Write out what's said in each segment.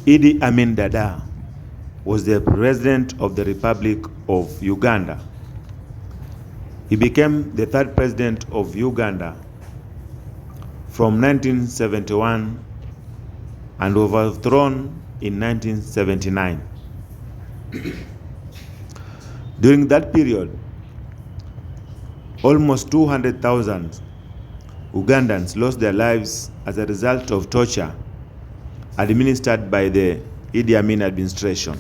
Idi Amin Dada was the president of the Republic of Uganda. He became the third president of Uganda from 1971 and overthrown in 1979. During that period, almost 200,000 Ugandans lost their lives as a result of torture administered by the Idi Amin administration.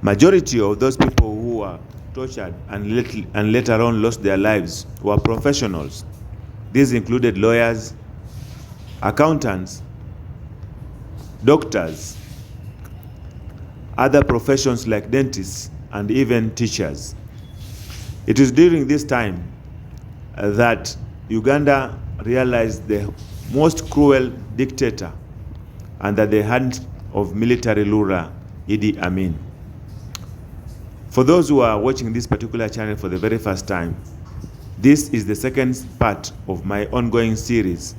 Majority of those people who were tortured and later on lost their lives were professionals. These included lawyers, accountants, doctors, other professions like dentists, and even teachers. It is during this time that Uganda realized the most cruel dictator under the hand of military ruler Idi Amin. For those who are watching this particular channel for the very first time, this is the second part of my ongoing series,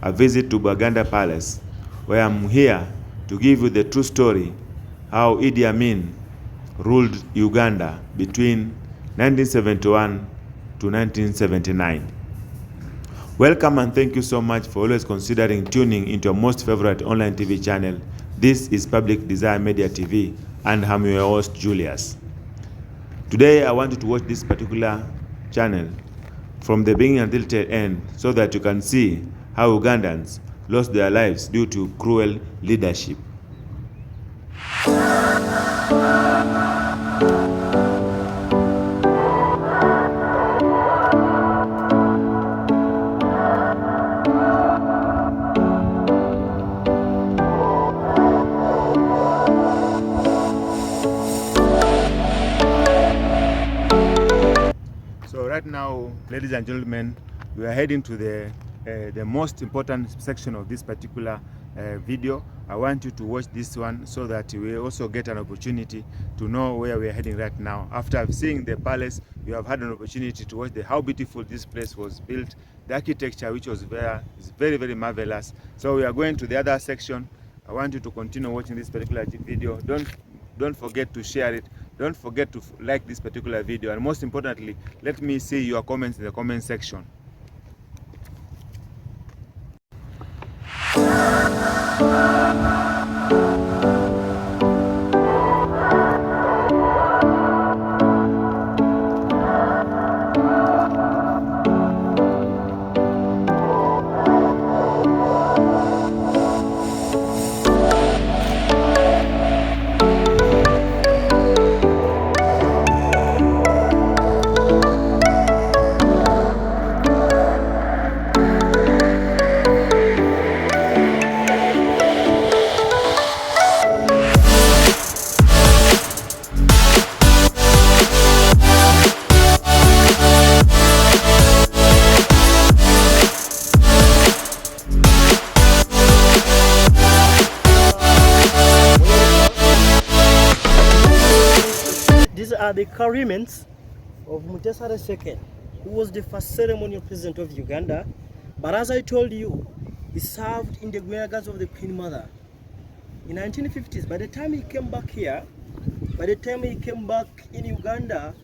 A Visit to Buganda Palace, where I'm here to give you the true story how Idi Amin ruled Uganda between 1971 to 1979. Welcome and thank you so much for always considering tuning into your most favorite online TV channel. This is Public Desire Media TV and I'm your host Julius. Today I want you to watch this particular channel from the beginning until the end so that you can see how Ugandans lost their lives due to cruel leadership. So right now, ladies and gentlemen, we are heading to the most important section of this particular video. I want you to watch this one so that we also get an opportunity to know where we are heading right now. After seeing the palace, you have had an opportunity to watch how beautiful this place was built. The architecture which was there is very, very marvelous. So we are going to the other section. I want you to continue watching this particular video. Don't forget to share it. Don't forget to like this particular video. And most importantly, let me see your comments in the comment section. These are the car remains of Mutesa II, who was the first ceremonial president of Uganda. But as I told you, he served in the guerrillas of the Queen Mother in 1950s. By the time he came back here, by the time he came back in Uganda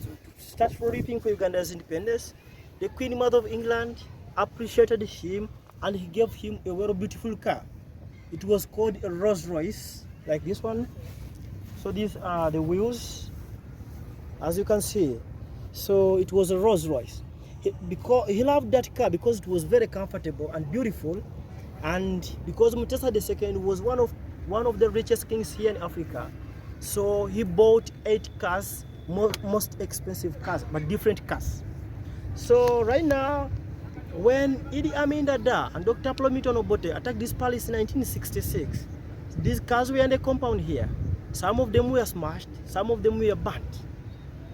to start for reaping for Uganda's independence, the Queen Mother of England appreciated him and he gave him a very beautiful car. It was called a Rolls Royce, like this one. So these are the wheels, as you can see. So it was a Rolls Royce. Because he loved that car because it was very comfortable and beautiful, and because Mutesa II was one of the richest kings here in Africa, so he bought 8 cars, most expensive cars, but different cars. So right now, when Idi Amin Dada and Dr. Plumington Obote attacked this palace in 1966, these cars were in the compound here. Some of them were smashed, some of them were burnt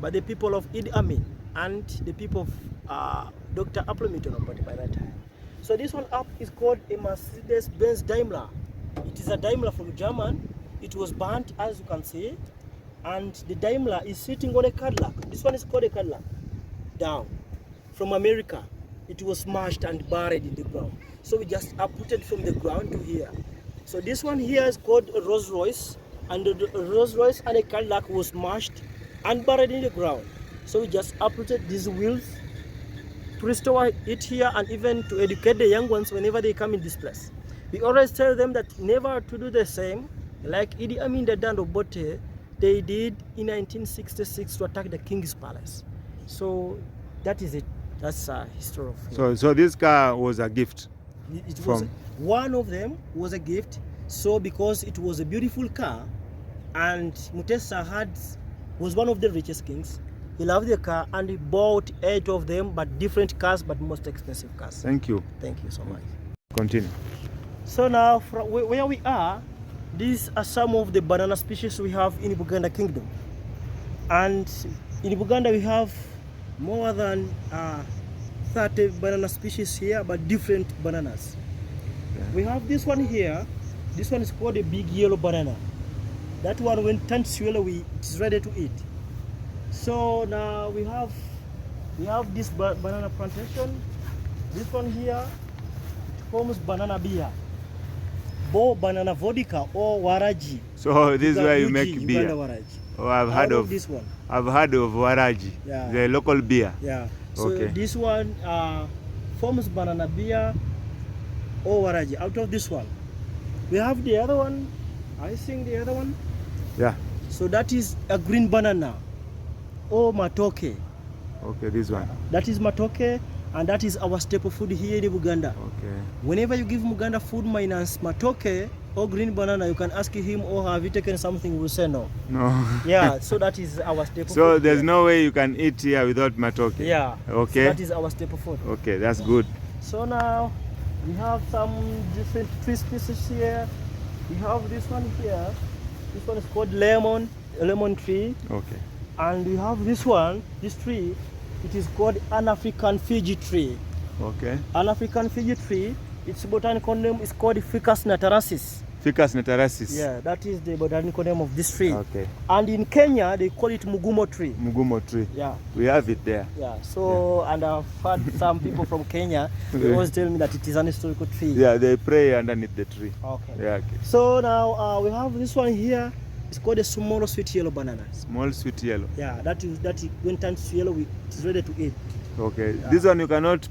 by the people of Idi Amin and the people of Dr. Plumington Obote by that time. So this one up is called a Mercedes-Benz Daimler. It is a Daimler from German. It was burnt, as you can see, and the Daimler is sitting on a Cadillac. This one is called a Cadillac. Down from America. It was smashed and buried in the ground. So we just uprooted from the ground to here. So this one here is called a Rolls Royce, and the Rolls Royce and a Cadillac was smashed and buried in the ground. So we just uprooted these wheels to restore it here, and even to educate the young ones whenever they come in this place. We always tell them that never to do the same, like Iddi Amin the Dando Bote, they did in 1966 to attack the King's Palace. So that is it. That's a history of So this car was a gift. it was one of them was a gift. So because it was a beautiful car, and Mutesa was one of the richest kings, he loved the car and he bought 8 of them, but different cars, but most expensive cars. Thank you. Thank you so much. Continue. So now, from where we are, these are some of the banana species we have in Buganda Kingdom. And in Buganda we have more than 30 banana species here, but different bananas. Yeah. We have this one here. This one is called a big yellow banana. That one, when turned yellow, it is ready to eat. So now we have this banana plantation. This one here, it forms banana beer, bo banana vodka or waraji. So this is where you make beer. Waraji. Oh, I've heard of this one. I've heard of waraji, Yeah. the local beer. Yeah. So Okay. this one forms banana beer or waraji. Out of this one, we have the other one. I think the other one. Yeah. So that is a green banana or matoke. Okay, this one. That is matoke, and that is our staple food here in Uganda. Okay. Whenever you give Muganda food minus matoke or green banana, you can ask him, "Oh, have you taken something?" We'll say no. No. Yeah, so that is our staple So food. there's here. no way you can eat here without matoke. Yeah. Okay. So that is our staple food. Okay, that's good. So now we have some different tree species here. We have this one here. This one is called lemon tree. Okay. And we have this one, this tree. It is called an African Fiji tree. Okay. An African Fiji tree, its botanical name is called Ficus naturalis. Ficus naturalis. Yeah, that is the botanical name of this tree. Okay. And in Kenya, they call it Mugumo tree. Mugumo tree. Yeah, We have it there. yeah. So, and I've heard some people from Kenya, they always tell me that it is an historical tree. Yeah, they pray underneath the tree. Okay. Yeah, okay. So now we have this one here. It's called a small sweet yellow banana. Small sweet yellow. Yeah, that when turned to yellow, it is ready to eat. Okay. Yeah. This one you cannot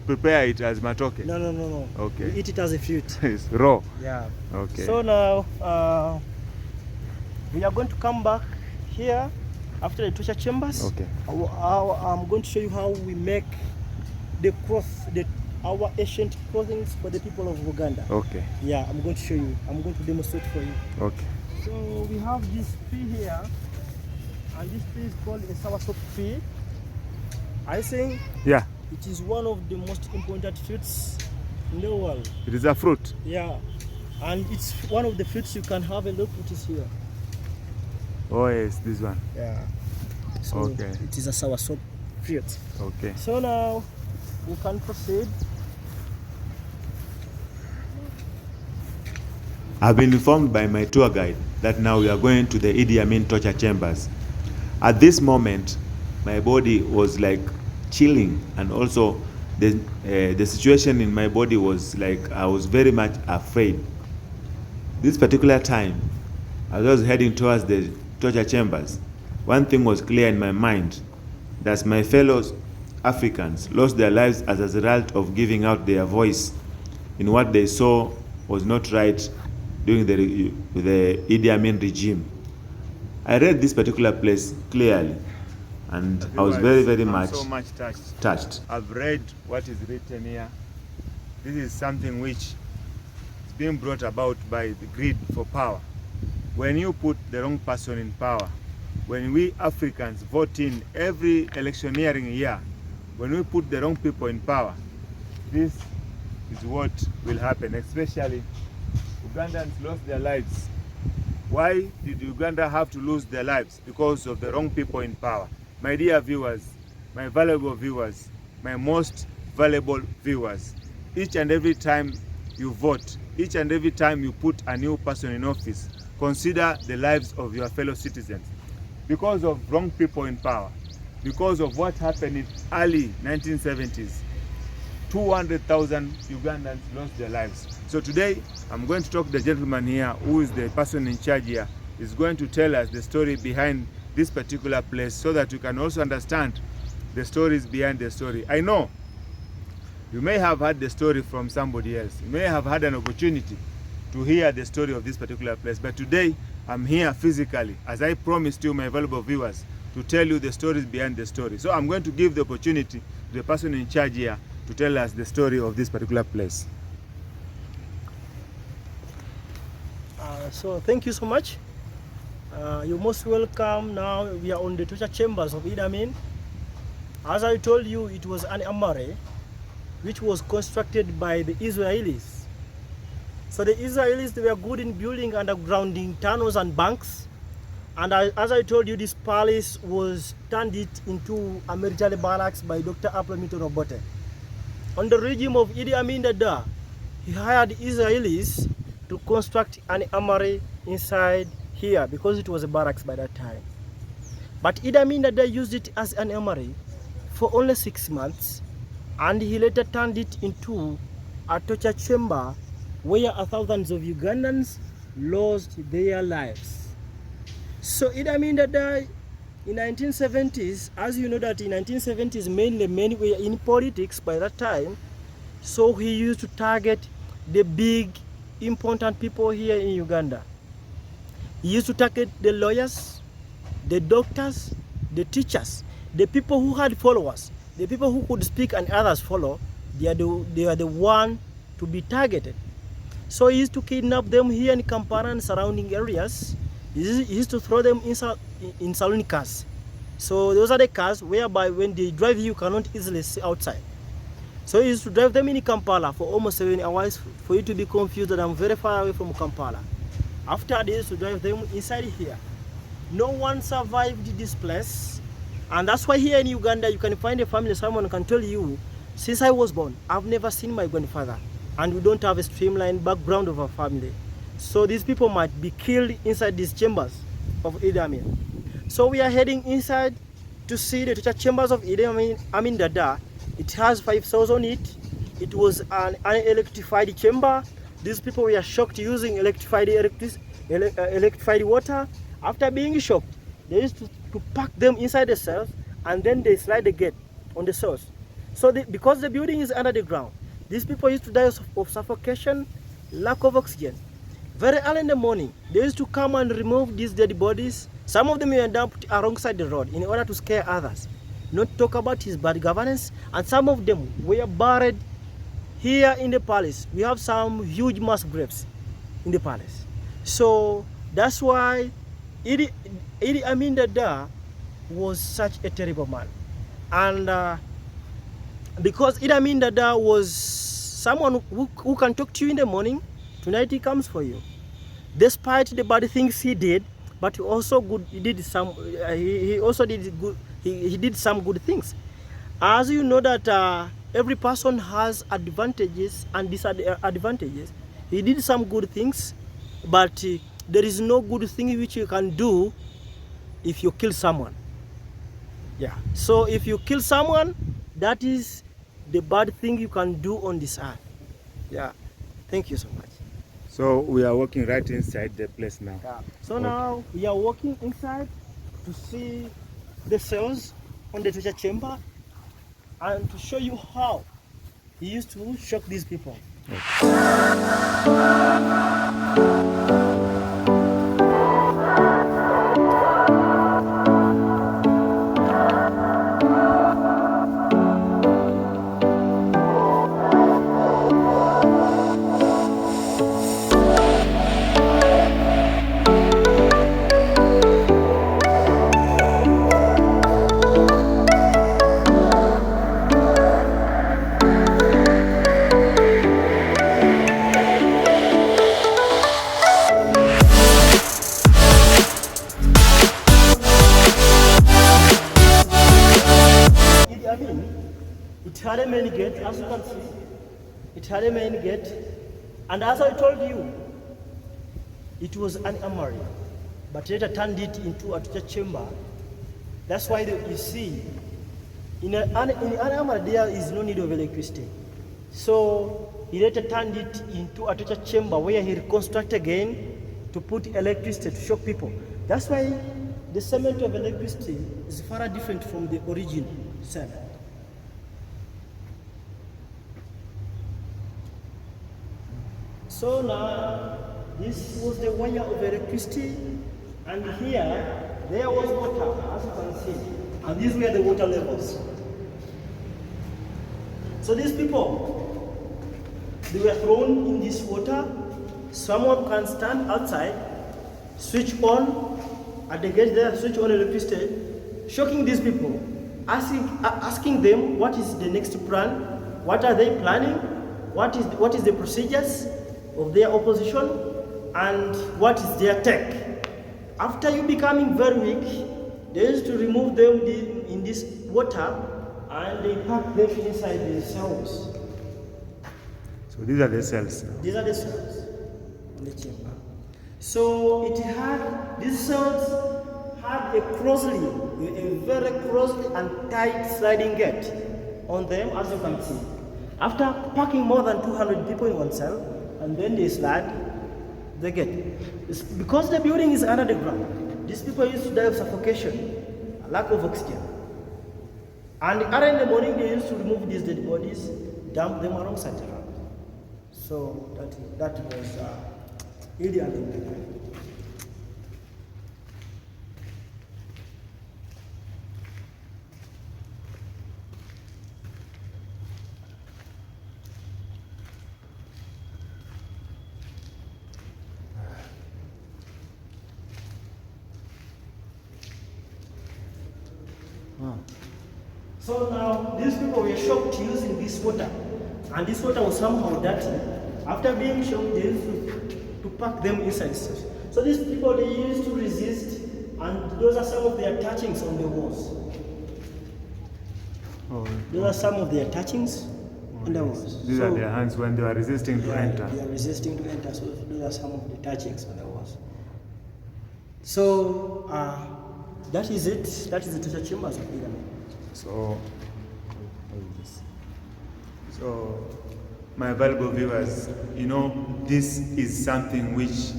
prepare it as matoke. No. Okay. We eat it as a fruit. It's raw. Yeah. Okay. So now we are going to come back here after the torture chambers. Okay. I'm going to show you how we make the cloth, our ancient clothing for the people of Uganda. Okay. Yeah, I'm going to show you. I'm going to demonstrate for you. Okay. So we have this tree here, and this tree is called a soursop tree. I think Yeah. it is one of the most important fruits in the world. It is a fruit. Yeah, and it's one of the fruits you can have a look. It is here. Oh yes, this one. Yeah. So Okay. it is a soursop fruit. Okay. So now we can proceed. I've been informed by my tour guide that now we are going to the Iddi Amin torture chambers. At this moment, my body was like chilling, and also the situation in my body was like I was very much afraid. This particular time, as I was heading towards the torture chambers, one thing was clear in my mind, that my fellow Africans lost their lives as a result of giving out their voice in what they saw was not right during the Iddi Amin regime. I read this particular place clearly, and I was very, very much touched. I've read what is written here. This is something which is being brought about by the greed for power. When you put the wrong person in power, when we Africans vote in every electioneering year, when we put the wrong people in power, this is what will happen. Especially Ugandans lost their lives. Why did Uganda have to lose their lives? Because of the wrong people in power. My dear viewers, my valuable viewers, my most valuable viewers, each and every time you vote, each and every time you put a new person in office, consider the lives of your fellow citizens. Because of wrong people in power, because of what happened in early 1970s, 200,000 Ugandans lost their lives. So today, I'm going to talk to the gentleman here, who is the person in charge here. Is going to tell us the story behind this particular place, so that you can also understand the stories behind the story. I know you may have heard the story from somebody else. You may have had an opportunity to hear the story of this particular place. But today, I'm here physically, as I promised you, my valuable viewers, to tell you the stories behind the story. So I'm going to give the opportunity to the person in charge here to tell us the story of this particular place. So thank you so much. You're most welcome. Now we are on the torture chambers of Idi Amin. As I told you, it was an armory which was constructed by the Israelis. So the Israelis, they were good in building undergrounding tunnels and banks. And as I told you, this palace was turned it into a military barracks by Dr. Aplamito Robote. On the regime of Idi Amin Dada, he hired Israelis to construct an armory inside here because it was a barracks by that time. But Idi Amin Dada used it as an armory for only 6 months, and he later turned it into a torture chamber where thousands of Ugandans lost their lives. So Idi Amin Dada in 1970s, as you know that in 1970s mainly men were in politics by that time, so he used to target the big important people here in Uganda. He used to target the lawyers, the doctors, the teachers, the people who had followers, the people who could speak and others follow. They are the one to be targeted. So he used to kidnap them here in Kampala and surrounding areas. He used to throw them in saloon cars. So those are the cars whereby when they drive you cannot easily see outside. So he used to drive them in Kampala for almost 7 hours for you to be confused that I'm very far away from Kampala. After they used to drive them inside here. No one survived this place. And that's why here in Uganda you can find a family, someone can tell you, since I was born, I've never seen my grandfather. And we don't have a streamlined background of our family. So these people might be killed inside these chambers of Idi Amin. So we are heading inside to see the torture chambers of Idi Amin Dada. It has 5 cells on it. It was an unelectrified chamber. These people were shocked using electrified water. After being shocked, they used to pack them inside the cells, and then they slide the gate on the cells. So because the building is under the ground, these people used to die of suffocation, lack of oxygen. Very early in the morning, they used to come and remove these dead bodies. Some of them were dumped alongside the road in order to scare others. Not talk about his bad governance, and some of them were buried here in the palace. We have some huge mass graves in the palace. So that's why Idi Amin Dada was such a terrible man. And because Idi Amin Dada was someone who can talk to you in the morning, tonight he comes for you. Despite the bad things he did, but he also did some good things. As you know that every person has advantages and disadvantages. He did some good things, but there is no good thing which you can do if you kill someone. Yeah. So if you kill someone, that is the bad thing you can do on this earth. Yeah. Thank you so much. So we are walking right inside the place now. Yeah. So now we are walking inside to see the cells on the torture chamber and to show you how he used to shock these people. It had a main gate, as you can see. It had a main gate, and as I told you, it was an armory, but later turned it into a torture chamber. That's why you see, in an armory there is no need of electricity. So he later turned it into a torture chamber where he reconstructed again to put electricity to shock people. That's why the cement of electricity is far different from the origin cement. So now, this was the wire of electricity, and here, there was water, as you can see, and these were the water levels. So these people, they were thrown in this water. Someone can stand outside, switch on, at the gate there, switch on electricity, shocking these people, asking them what is the next plan, what are they planning, what is the procedures of their opposition, and what is their tech. After you becoming very weak, they used to remove them in this water and they pack them inside the cells. So these are the cells now. These are the cells in the chamber. So these cells had a very closely and tight sliding gate on them, as you can see. After packing more than 200 people in one cell, and then they slide the gate. It's because the building is under the ground, these people used to die of suffocation, lack of oxygen. And early in the morning, they used to remove these dead bodies, dump them alongside the ground. So that was Iddi Amin. So now these people were shocked using this water, and this water was somehow dirty. After being shocked, they used to pack them inside. So these people, they used to resist, and those are some of their touchings on the walls. Those are some of their touchings on the walls. These are their hands when they were resisting to enter. They are resisting to enter, so those are some of the touchings on the walls. So that is it. That is the torture chambers of Iddi Amin. So, my valuable viewers, you know, this is something which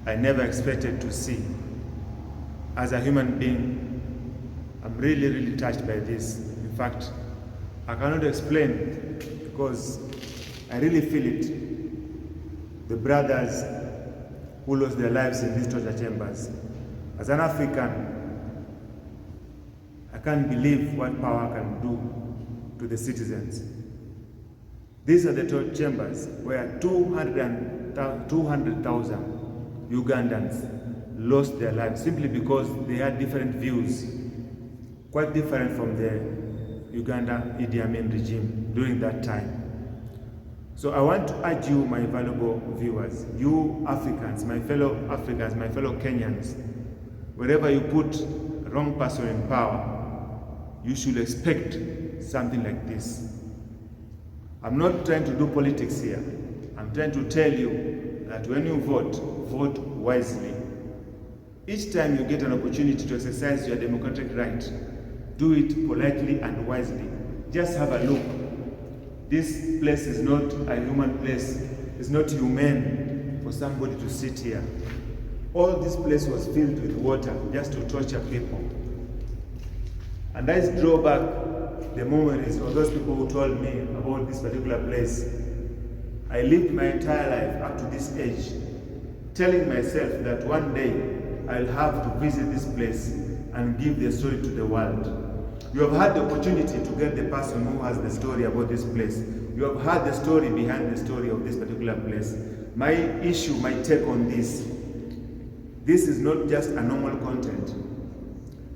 I never expected to see. As a human being, I'm really, really touched by this. In fact, I cannot explain because I really feel it. The brothers who lost their lives in these torture chambers. As an African, I can't believe what power can do to the citizens. These are the torture chambers where 200,000 Ugandans lost their lives simply because they had different views, quite different from the Uganda Iddi Amin regime during that time. So I want to urge you, my valuable viewers, you Africans, my fellow Kenyans, wherever you put a wrong person in power, you should expect something like this. I'm not trying to do politics here. I'm trying to tell you that when you vote, vote wisely. Each time you get an opportunity to exercise your democratic right, do it politely and wisely. Just have a look. This place is not a human place. It's not humane for somebody to sit here. All this place was filled with water just to torture people. And I draw back the memories of those people who told me about this particular place. I lived my entire life up to this age, telling myself that one day I'll have to visit this place and give the story to the world. You have had the opportunity to get the person who has the story about this place. You have heard the story behind the story of this particular place. My issue, my take on this is not just a normal content.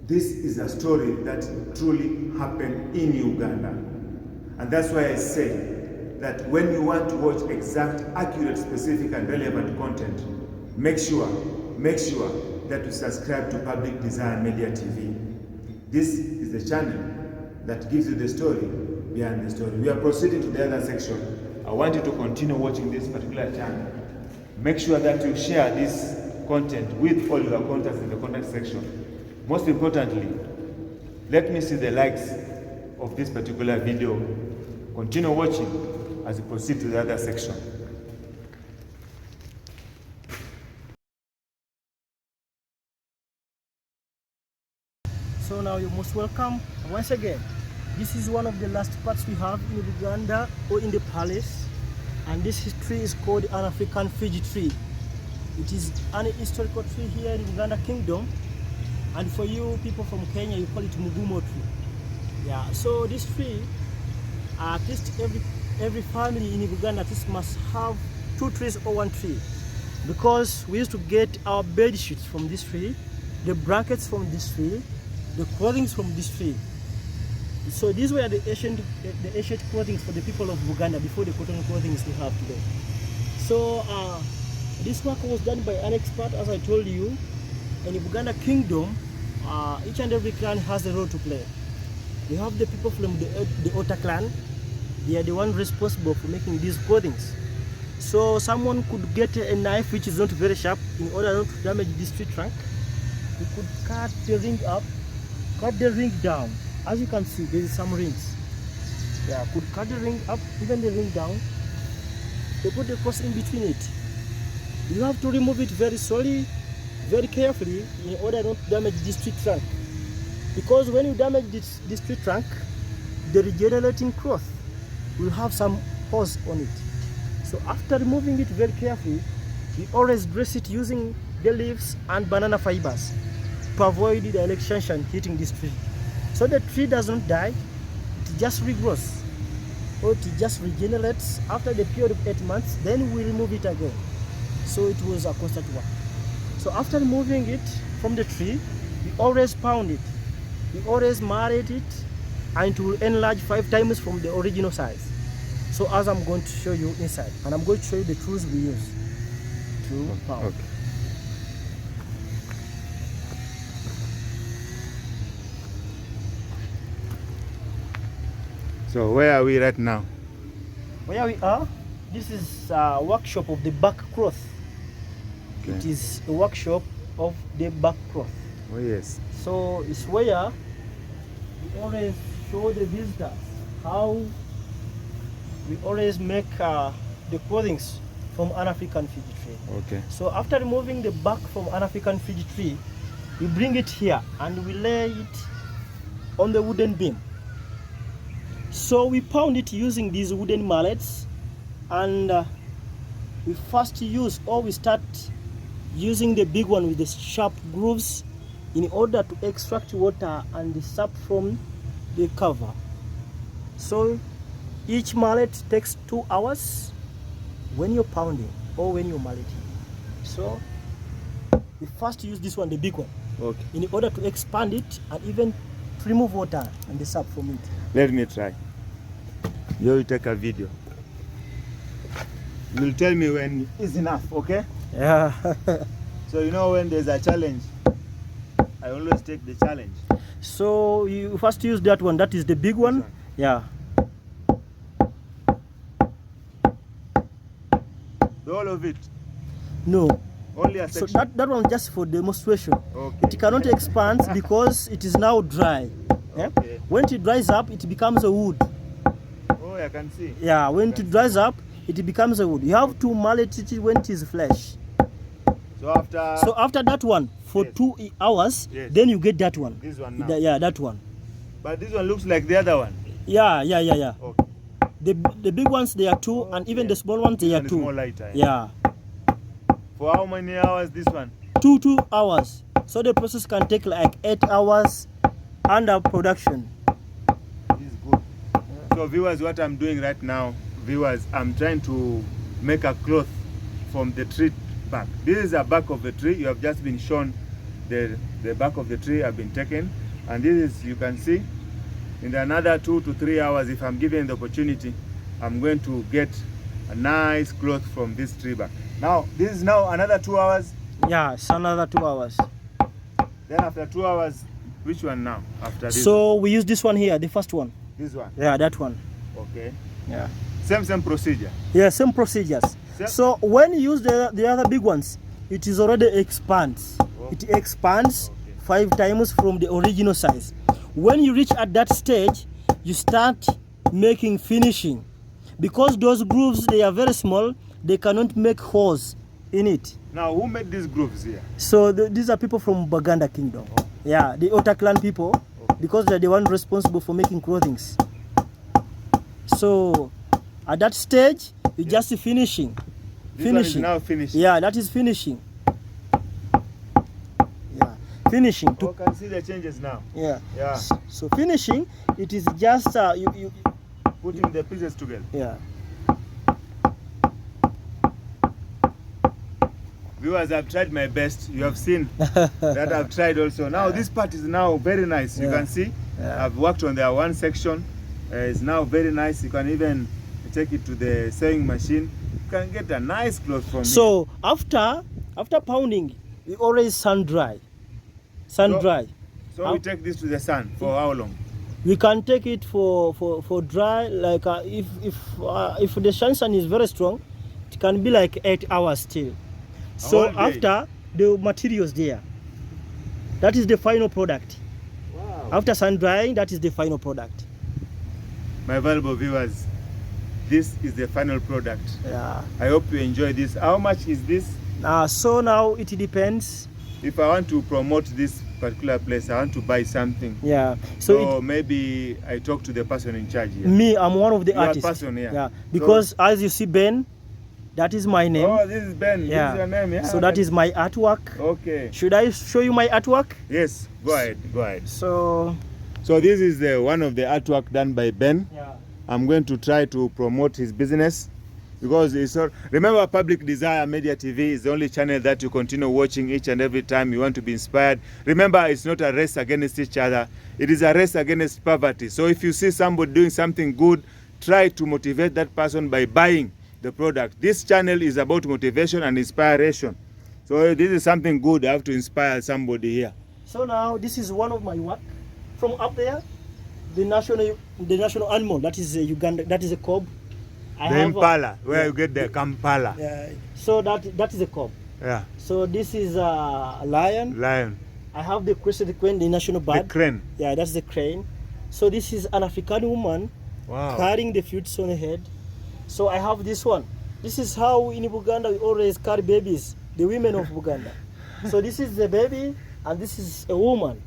This is a story that truly happened in Uganda. And that's why I say that when you want to watch exact, accurate, specific, and relevant content, make sure that you subscribe to Public Desire Media TV. This is the channel that gives you the story behind the story. We are proceeding to the other section. I want you to continue watching this particular channel. Make sure that you share this content with all your contacts in the contact section. Most importantly, let me see the likes of this particular video. Continue watching as we proceed to the other section. So now you're most welcome once again. This is one of the last parts we have in Uganda or in the palace, and this tree is called an African Fiji tree. It is an historical tree here in Uganda Kingdom, and for you people from Kenya you call it Mugumo tree. Yeah, so this tree, at least every family in Uganda at least must have 2 trees or 1 tree, because we used to get our bed sheets from this tree, the blankets from this tree, the clothing from this tree. So these were the ancient clothing for the people of Uganda before the cotton clothing we have today. So this work was done by an expert, as I told you. In the Uganda Kingdom, each and every clan has a role to play. You have the people from the Ota clan. They are the ones responsible for making these clothing. So someone could get a knife which is not very sharp in order not to damage this tree trunk. You could cut the ring up, cut the ring down. As you can see, there is some rings. Yeah, could cut the ring up, even the ring down. They put the cross in between it. You have to remove it very slowly, very carefully, in order not to damage this tree trunk. Because when you damage this tree trunk, the regenerating cloth will have some holes on it. So after removing it very carefully, we always dress it using the leaves and banana fibers to avoid the electrocution hitting this tree. So the tree does not die, it just regrows, or it just regenerates after the period of 8 months, then we remove it again. So it was a constant work. So after removing it from the tree, we always pound it, we always marate it, and it will enlarge 5 times from the original size. So as I'm going to show you inside, and I'm going to show you the tools we use to pound. Okay. So where are we right now? Where we are, this is a workshop of the back cloth. Okay. It is a workshop of the back cloth. Oh yes. So it's where we always show the visitors how we always make the clothing from an African Fiji tree. Okay. So after removing the back from an African Fiji tree, we bring it here and we lay it on the wooden beam. So we pound it using these wooden mallets, and we first use, or we start using the big one with the sharp grooves in order to extract water and the sap from the cover. So each mallet takes 2 hours when you're pounding or when you're malleting. So we first use this one, the big one, Okay. in order to expand it and even to remove water and the sap from it. Let me try. You will take a video. You will tell me when is enough, okay? Yeah. So you know when there's a challenge, I always take the challenge. So you first use that one, that is the big one. Yeah. The whole of it? No. Only a So section? that one just for demonstration. Okay. It cannot expand because it is now dry. Yeah? Okay. When it dries up, it becomes a wood. Oh, I can see. Yeah, when it dries up, it becomes a wood. You have to mallet it when it is fresh. So after that one, for Yes. 2 hours, Yes. then you get that one. This one now. Yeah, that one. But this one looks like the other one. Yeah. Okay. The big ones, they are 2, and even the small ones, they are One is 2. more lighter. Yeah. For how many hours this one? 2 hours. So the process can take like 8 hours under production. This is good. So viewers, what I'm doing right now, viewers, I'm trying to make a cloth from the tree bark. This is a bark of the tree. You have just been shown the bark of the tree have been taken, and this is, you can see, in another 2 to 3 hours, if I'm given the opportunity, I'm going to get a nice cloth from this tree bark. Now this is now another 2 hours. Yeah, it's another 2 hours. Then after 2 hours, which one now? After this So we use this one here, the first one. this one. Yeah, that one. Okay. Yeah. Same procedure. Yeah, same procedures. Same. So when you use the other big ones, it is already expands. Oh. It expands Okay. 5 times from the original size. When you reach at that stage, you start making finishing. because those grooves, they are very small, they cannot make holes in it. Now, who made these grooves here? So these are people from Buganda Kingdom. Yeah, the Ota clan people, because they're the one responsible for making clothing. So at that stage, you're just finishing. This one is now finished. Yeah, that is finishing. Yeah, finishing. You can see the changes now. Yeah. Yeah. So finishing, it is just you Putting the pieces together. yeah. Viewers, I've tried my best. You have seen that I've tried also. Now this part is now very nice. You can see I've worked on the one section. It's now very nice. You can even take it to the sewing machine. You can get a nice cloth from it. So after pounding, we always sun dry. Dry. So we take this to the sun for how long? We can take it for dry, like if the sun is very strong, it can be like 8 hours still. So after the materials there, that is the final product. Wow. After sun drying, that is the final product. My valuable viewers, this is the final product. Yeah. I hope you enjoy this. How much is this? So now it depends. If I want to promote this particular place, I want to buy something. Yeah. So maybe I talk to the person in charge here. Me, I'm one of the artists. Person, yeah. Yeah. Because as you see, Ben, that is my name. Oh, this is Ben. Yeah. This is your name, yeah. So that is my artwork. Okay. Should I show you my artwork? Yes. Go ahead. Go ahead. So this is the one of the artwork done by Ben. yeah. I'm going to try to promote his business because it's all, remember, Public Desire Media TV is the only channel that you continue watching each and every time you want to be inspired. Remember, it's not a race against each other. It is a race against poverty. So if you see somebody doing something good, try to motivate that person by buying the product. This channel is about motivation and inspiration. So this is something good. I have to inspire somebody here. So now this is one of my work. From up there, the national animal, that is Uganda, that is a cob. The impala, where you get the Kampala. Yeah. So that is a cob. Yeah. So this is a lion. Lion. I have the crested crane, the national bird. The crane. Yeah, that's the crane. So this is an African woman carrying the fruits on her head. So I have this one. This is how in Uganda we always carry babies, the women of Uganda. So this is the baby, and this is a woman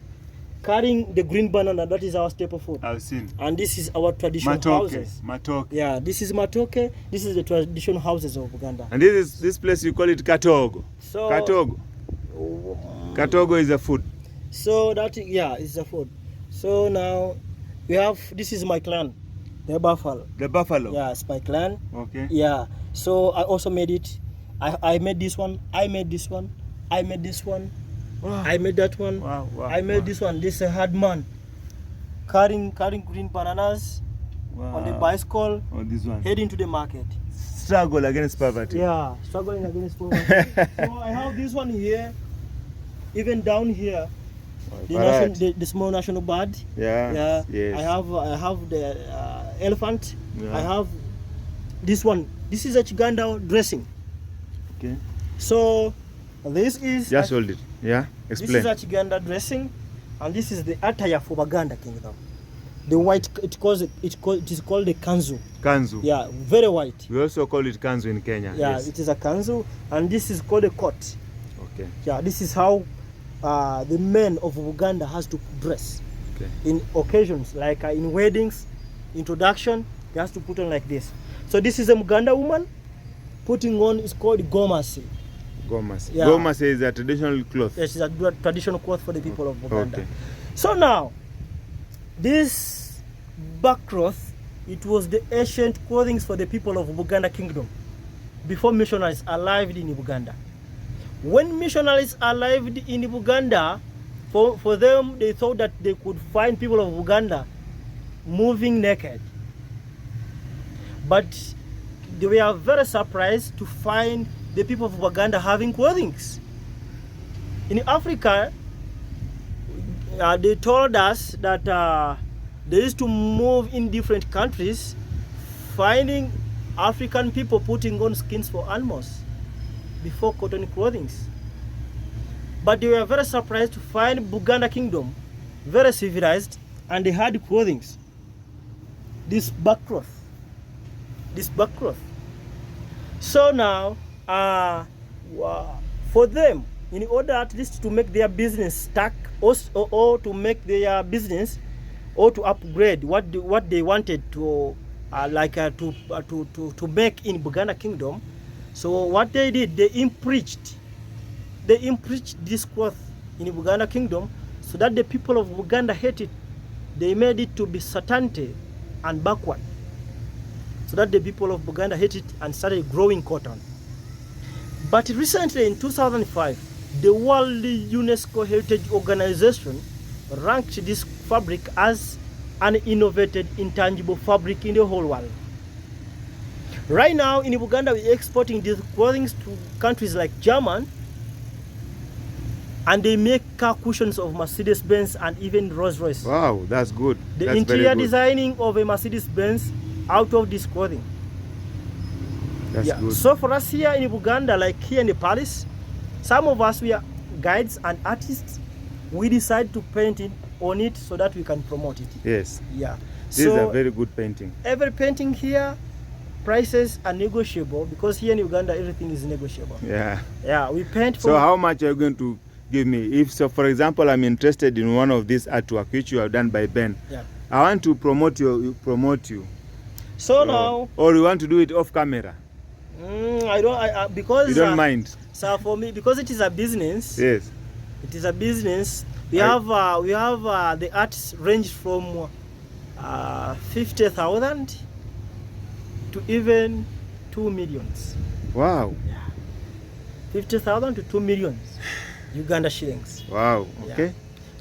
carrying the green banana. That is our staple food. I've seen. And this is our traditional houses. Matoke. Yeah, this is matoke. This is the traditional houses of Uganda. And this place you call it Katogo. So Katogo. Katogo is a food. So that is the food. So now we have, this is my clan, the buffalo. The buffalo. Yeah, it's my clan. Okay. Yeah. So I also made it. I made this one. I made this one. I made this one. Wow. I made that one. Wow, I made this one. This is a hard man carrying green bananas on the bicycle, this one. heading to the market. Struggle against poverty. Yeah, struggling against poverty. So I have this one here, even down here, the small national bird. Yeah. Yes. I have the elephant. Yeah. I have this one. This is a Chiganda dressing. Okay. So this is Just hold it. Yeah. Explain. This is a Chiganda dressing, and this is the attire for Baganda Kingdom. The white, it is called the kanzu. Kanzu. Yeah, very white. We also call it kanzu in Kenya. Yeah, yes. It is a kanzu, and this is called a coat. Okay. Yeah, this is how the men of Uganda has to dress. Okay. In occasions like in weddings, introduction, they has to put on like this. So this is a Muganda woman putting on, is called gomasi. Gomasi. Yeah. Gomasi is a traditional cloth. Yes, it's a traditional cloth for the people of Uganda. Okay. So now, this backcloth, it was the ancient clothing for the people of Buganda Kingdom before missionaries arrived in Uganda. When missionaries arrived in Uganda, for them, they thought that they could find people of Uganda moving naked. But they were very surprised to find the people of Uganda having clothing. In Africa, they told us that they used to move in different countries, finding African people putting on skins for animals before cotton clothing. But they were very surprised to find Buganda Kingdom very civilized, and they had clothing. This backcloth. this backcloth. So now, for them, in order at least to make their business stack, or to make their business, or to upgrade what they wanted to to make in Buganda Kingdom. So what they did, they impreached this cloth in Buganda Kingdom, so that the people of Buganda hate it. They made it to be satante and backward, so that the people of Buganda hate it and started growing cotton. But recently in 2005, the World UNESCO Heritage Organization ranked this fabric as an innovative, intangible fabric in the whole world. Right now in Uganda, we're exporting these clothing to countries like Germany, and they make car cushions of Mercedes-Benz and even Rolls-Royce. Wow, that's good. The interior designing of a Mercedes-Benz out of this clothing. That's good. So for us here in Uganda, like here in the palace, some of us, we are guides and artists. We decide to paint it on it so that we can promote it. Yes. Yeah. This is a very good painting. Every painting here, prices are negotiable, because here in Uganda everything is negotiable. Yeah. Yeah, we paint for... So how much are you going to give me? If so, for example, I'm interested in one of these artwork which you have done by Ben. Yeah. I want to promote you. So now... Or you want to do it off camera? Because... You don't mind? So for me, because it is a business... Yes. It is a business. We have the arts range from 50,000 to even 2 millions. Wow. Yeah. 50,000 to 2 millions Uganda shillings. Wow. Okay. Yeah.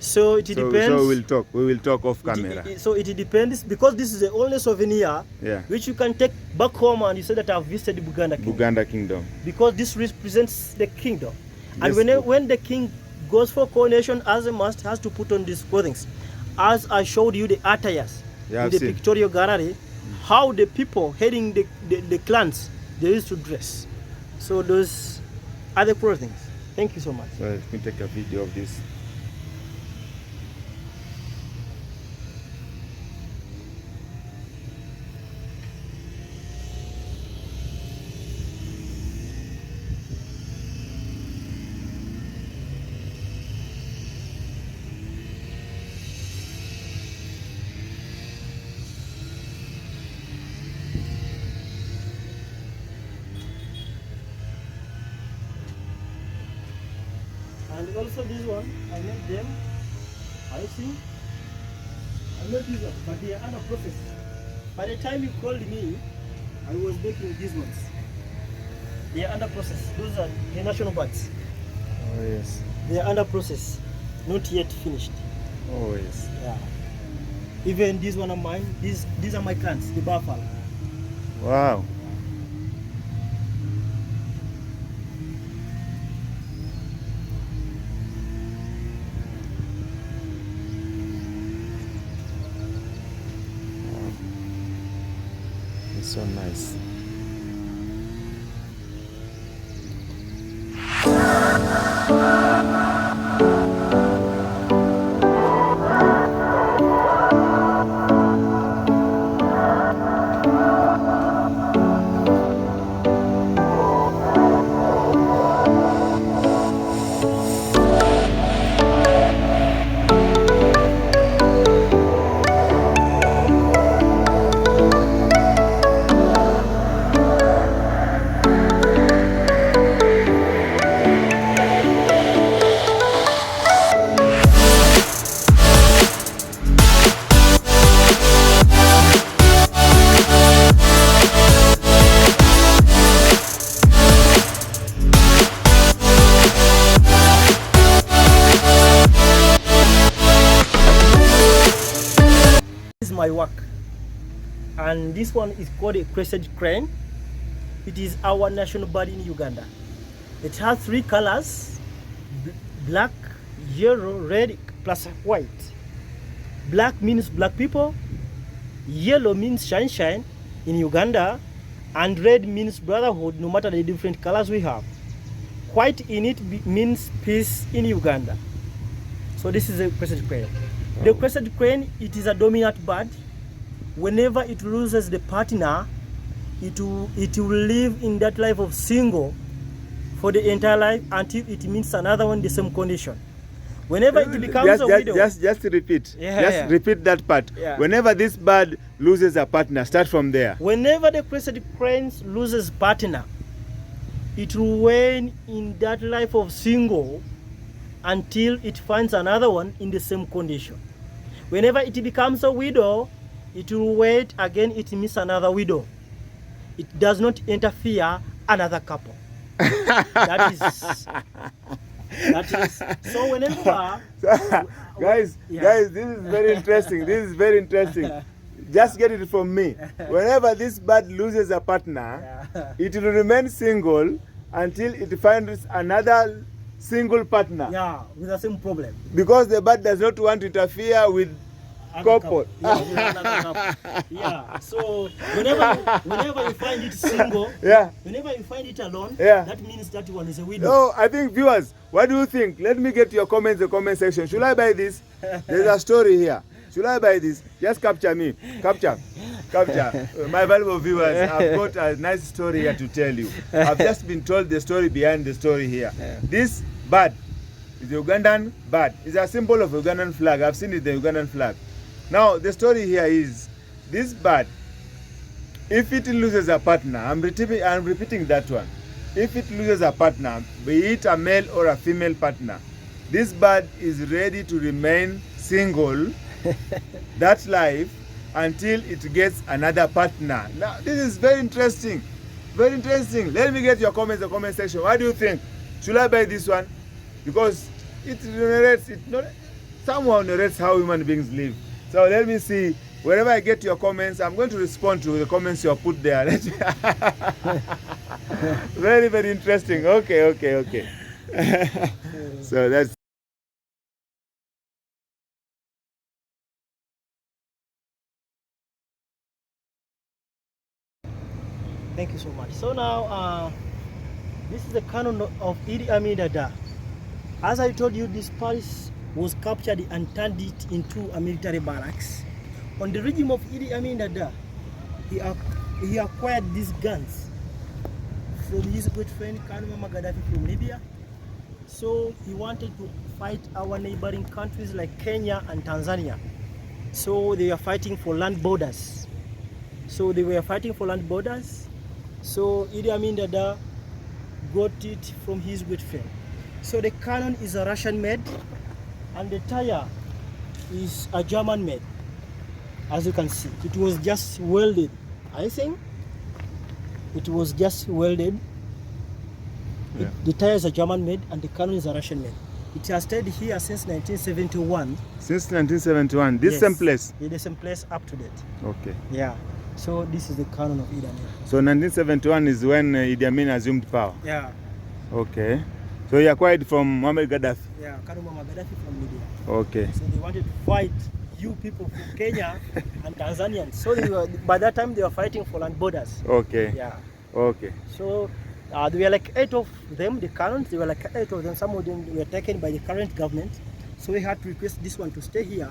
So it depends. So we will talk off camera. So it depends, because this is the only souvenir which you can take back home and you say that I've visited Buganda Kingdom. Because this represents the kingdom. And when the king goes for coronation, as a must, has to put on these clothing. As I showed you the attires in the pictorial gallery, how the people heading the clans, they used to dress. So those are the clothing. Thank you so much. So let me take a video of this. And also this one, I made them. I see. I made this one, but they are under process. By the time you called me, I was making these ones. They are under process. Those are the national birds. Oh yes. They are under process, not yet finished. Oh yes. Yeah. Even this one of mine, these are my clans, the buffalo. Wow. It's so nice. My work, and this one is called a crested crane. It is our national bird in Uganda. It has 3 colors: black, yellow, red, plus white. Black means black people, yellow means sunshine in Uganda, and red means brotherhood, no matter the different colors we have. White in it means peace in Uganda. So this is a crested crane. The crested crane, it is a dominant bird. Whenever it loses the partner, it will live in that life of single for the entire life until it meets another one in the same condition. Whenever it becomes a widow. Just repeat. Repeat that part. Yeah. Whenever this bird loses a partner, start from there. Whenever the crested crane loses partner, it will reign in that life of single until it finds another one in the same condition. Whenever it becomes a widow, it will wait again, it meets another widow. It does not interfere another couple. That is so whenever guys, this is very interesting. This is very interesting. Just get it from me. Whenever this bird loses a partner, it will remain single until it finds another single partner. Yeah, with the same problem. Because the bird does not want to interfere with couple. Yeah. So whenever you find it single, whenever you find it alone, that means that one is a widow. No, I think viewers, what do you think? Let me get your comments in the comment section. Should I buy this? There's a story here. Should I buy this? Just capture me. Capture. My valuable viewers, I've got a nice story here to tell you. I've just been told the story behind the story here. This bird is the Ugandan bird. It's a symbol of Ugandan flag. I've seen it, the Ugandan flag. Now, the story here is, this bird, if it loses a partner, I'm repeating that one. If it loses a partner, be it a male or a female partner, this bird is ready to remain single that life until it gets another partner. Now, this is very interesting. Very interesting. Let me get your comments in the comment section. What do you think? Should I buy this one? Because it somehow narrates how human beings live. So let me see. Wherever I get your comments, I'm going to respond to the comments you have put there. Very, very interesting. Okay. So that's Thank you so much. So now, this is the canon of Iddi Amin Dada. As I told you, this palace was captured and turned it into a military barracks. On the regime of Iddi Amin Dada, he acquired these guns from his good friend Muammar Gaddafi from Libya. So he wanted to fight our neighboring countries like Kenya and Tanzania. So they were fighting for land borders. So Iddi Amin Dada got it from his good friend. So the cannon is a Russian made and the tire is a German made. As you can see, it was just welded. I think it was just welded. The tire is a German made and the cannon is a Russian made. It has stayed here since 1971. Since 1971, this same place? Yeah, the same place up to date. Okay. Yeah. So this is the canon of Iddi Amin. So 1971 is when Iddi Amin assumed power? Yeah. Okay. So he acquired from Muammar Gaddafi? Yeah, Muammar Gaddafi from Libya. Okay. So they wanted to fight you people from Kenya and Tanzanians. So by that time they were fighting for land borders. Okay. Yeah. Okay. So there were like 8 of them, the cannons, there were like 8 of them. Some of them were taken by the current government. So we had to request this one to stay here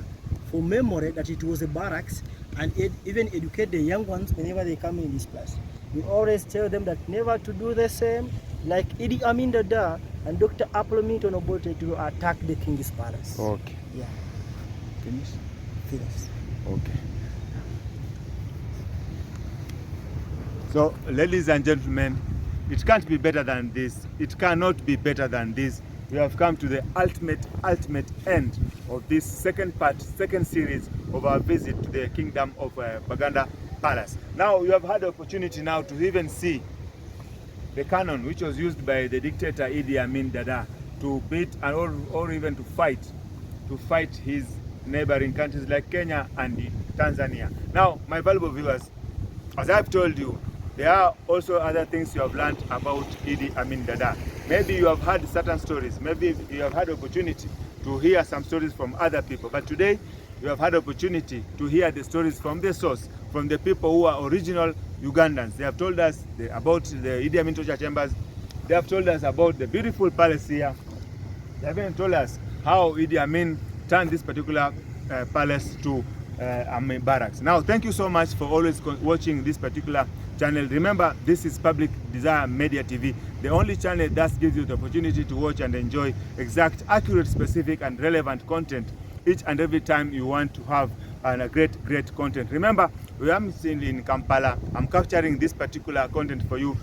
for memory that it was a barracks and even educate the young ones whenever they come in this place. We always tell them that never to do the same, like Iddi Amin Dada and Dr. Apollo Minton Obote to attack the King's Palace. Okay. Yeah. Finish? Finish. Okay. So, ladies and gentlemen, it can't be better than this. It cannot be better than this. We have come to the ultimate end of this second series of our visit to the kingdom of Baganda Palace. Now, you have had the opportunity now to even see the cannon which was used by the dictator Iddi Amin Dada to beat or even to fight his neighboring countries like Kenya and Tanzania. Now, my valuable viewers, as I've told you, there are also other things you have learned about Iddi Amin Dada. Maybe you have heard certain stories. Maybe you have had opportunity to hear some stories from other people. But today, you have had opportunity to hear the stories from the source, from the people who are original Ugandans. They have told us about the Iddi Amin torture chambers. They have told us about the beautiful palace here. They have even told us how Iddi Amin turned this particular palace to Amin barracks. Now, thank you so much for always watching this particular channel. Remember, this is Public Desire Media TV, the only channel that gives you the opportunity to watch and enjoy exact, accurate, specific, and relevant content each and every time you want to have a great content. Remember, we are still in Kampala. I'm capturing this particular content for you.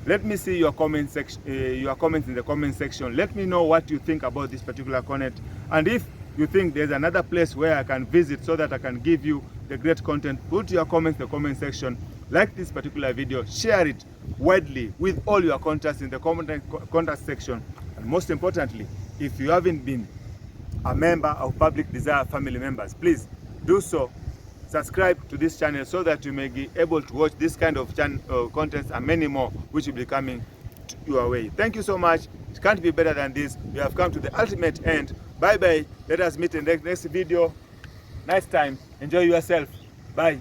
Let me see your comments in the comment section. Let me know what you think about this particular content, and if you think there's another place where I can visit so that I can give you the great content, put your comments in the comment section. Like this particular video, share it widely with all your contacts in the contact section, and most importantly, if you haven't been a member of Public Desire family members, please do so. Subscribe to this channel so that you may be able to watch this kind of contents and many more which will be coming your way. Thank you so much. It can't be better than this. We have come to the ultimate end. Bye bye. Let us meet in the next video. Nice time. Enjoy yourself. Bye.